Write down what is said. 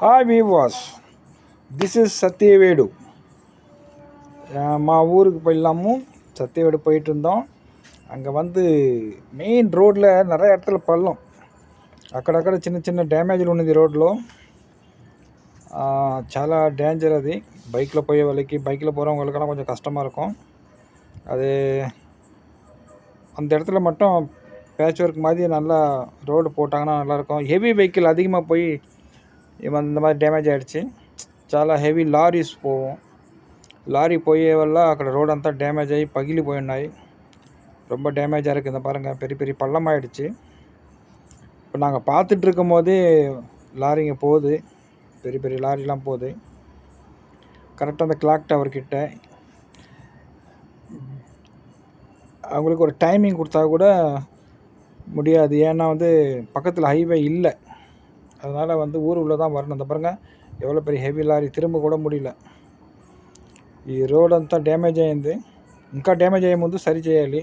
Hi weavers, this is Satyavedu. మా ஊருக்கு போயிடலாமோ. சத்தியவேடு போயிட்டு இருந்தோம். அங்கே வந்து மெயின் ரோட்டில் நிறைய இடத்துல பள்ளம், అక్కడక్కడ చిన్న చిన్న డ్యామేజ్లు ఉన్నది రోడ్లో. చాలా డేంజర్ అది. బైక్లో పోయే వాళ్ళకి, బైక్లో போகிறவங்க వాళ్ళకெல்லாம் கொஞ்சம் கஷ்டமாக இருக்கும். அது அந்த இடத்துல மட்டும் பேட்ச் ஒர்க் மாதிரி நல்லா ரோடு போட்டாங்கன்னா நல்லாயிருக்கும். ஹெவி வெஹிக்கிள் அதிகமாக போய் இந்த மாதிரி డ్యామేజ్ ఆయిடுச்சு. చాలా హెవీ లారీస్ పోవం. లారీ పోయే వల్ల అక్కడ రోడ్ అంతా డ్యామేజ్ అయ్యి పగిలిపోయి ఉన్నాయి. ரொம்ப டேமேஜாக இருக்குது. இந்த பாருங்கள், பெரிய பெரிய பள்ளமாயிடுச்சு. இப்போ நாங்கள் பார்த்துட்டு இருக்கும் போதே லாரிங்க போகுது, பெரிய பெரிய லாரிலாம் போகுது. கரெக்டாக அந்த கிளாக் டவர் கிட்ட அவங்களுக்கு ஒரு டைமிங் கொடுத்தா கூட முடியாது. ஏன்னா வந்து பக்கத்தில் ஹைவே இல்லை. அதனால் வந்து ஊர் உள்ளே தான் வரணும். அந்த பாருங்கள், எவ்வளோ பெரிய హెవీ లారీ, తిరుம்ப కూడా முடியல. ఈ రోడ్ అంతా డ్యామేజ్ అయింది. ఇంకా డ్యామేజ్ అయ్యే ముందు సరి చేయాలి.